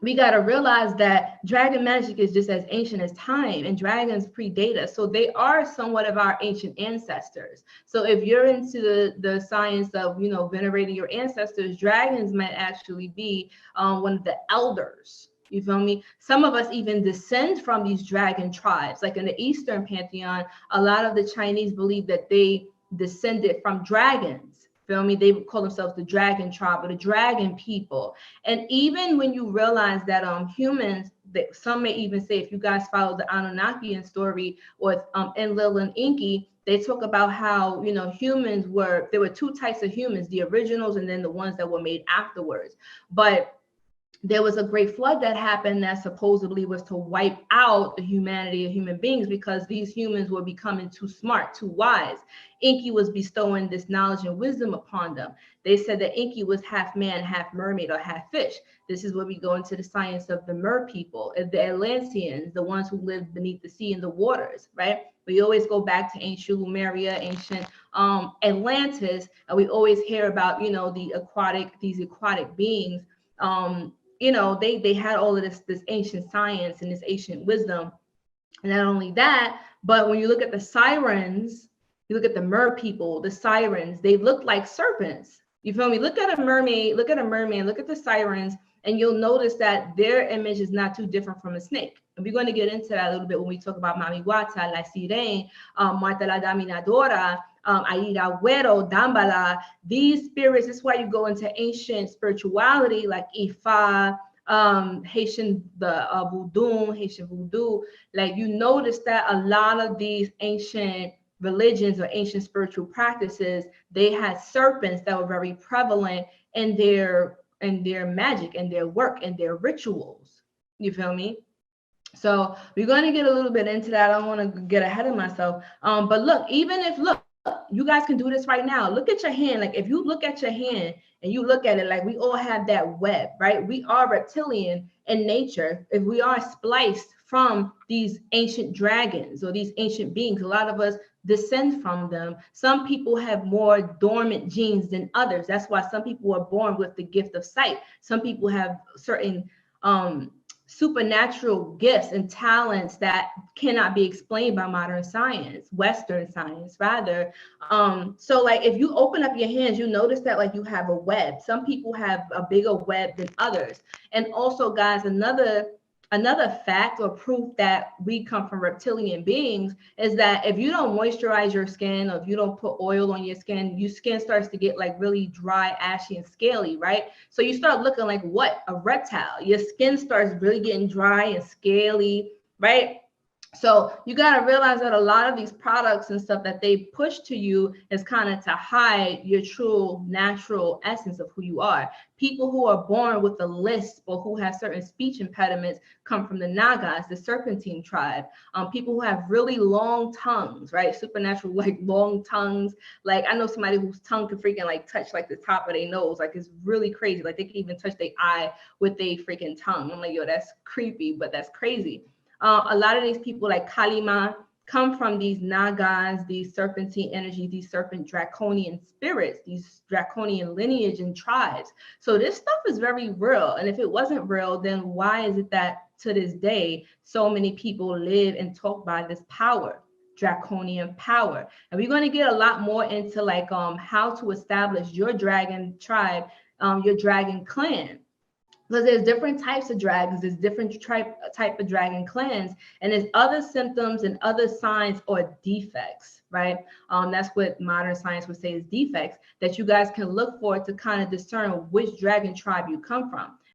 we got to realize that dragon magic is just as ancient as time, and dragons predate us. So they are somewhat of our ancient ancestors. So if you're into the science of, you know, venerating your ancestors, dragons might actually be one of the elders. You feel me? Some of us even descend from these dragon tribes. Like in the Eastern pantheon, a lot of the Chinese believe that they descended from dragons. Feel me? They would call themselves the dragon tribe or the dragon people. And even when you realize that humans, that some may even say, if you guys follow the Anunnakian story or Enlil and Enki, they talk about how, you know, humans were, there were two types of humans, the originals and then the ones that were made afterwards. But there was a great flood that happened that supposedly was to wipe out the humanity of human beings because these humans were becoming too smart, too wise. Enki was bestowing this knowledge and wisdom upon them. They said that Enki was half man, half mermaid, or half fish. This is where we go into the science of the mer people, the Atlanteans, the ones who lived beneath the sea and the waters, right? We always go back to ancient Lemuria, ancient Atlantis, and we always hear about, you know, these aquatic beings. You know, they had all of this ancient science and this ancient wisdom. And not only that, but when you look at the sirens, you look at the mer people, the sirens, they look like serpents. You feel me? Look at a mermaid, look at the sirens, and you'll notice that their image is not too different from a snake. And we're going to get into that a little bit when we talk about Mami Wata, La Sirene, Marta la Dominadora, Aida Güero, Dambala. These spirits, this is why you go into ancient spirituality like Ifa, Haitian, Haitian voodoo. Like you notice that a lot of these ancient religions or ancient spiritual practices, they had serpents that were very prevalent in their magic and their work and their rituals. You feel me? So we're going to get a little bit into that. I don't want to get ahead of myself. But look, you guys can do this right now. Look at your hand. Like if you look at your hand and you look at it, like we all have that web, right? We are reptilian in nature. If we are spliced from these ancient dragons or these ancient beings, a lot of us descend from them. Some people have more dormant genes than others. That's why some people are born with the gift of sight. Some people have certain supernatural gifts and talents that cannot be explained by modern science, Western science rather. So like if you open up your hands, you notice that like you have a web. Some people have a bigger web than others. And also guys, another fact or proof that we come from reptilian beings is that if you don't moisturize your skin or if you don't put oil on your skin starts to get like really dry, ashy, and scaly, right? So you start looking like what? A reptile. Your skin starts really getting dry and scaly, right? So you got to realize that a lot of these products and stuff that they push to you is kind of to hide your true natural essence of who you are. People who are born with a lisp or who have certain speech impediments come from the Nagas, the serpentine tribe. People who have really long tongues, right? Supernatural, like long tongues. Like I know somebody whose tongue can freaking like touch like the top of their nose. Like it's really crazy. Like they can even touch their eye with their freaking tongue. I'm like, yo, that's creepy, but that's crazy. A lot of these people like Kalima come from these Nagas, these serpentine energies, these serpent draconian spirits, these draconian lineage and tribes. So this stuff is very real. And if it wasn't real, then why is it that to this day, so many people live and talk by this power, draconian power? And we're going to get a lot more into like how to establish your dragon tribe, your dragon clan. Because there's different types of dragons, there's different type of dragon clans, and there's other symptoms and other signs or defects, right? That's what modern science would say is defects that you guys can look for to kind of discern which dragon tribe you come from.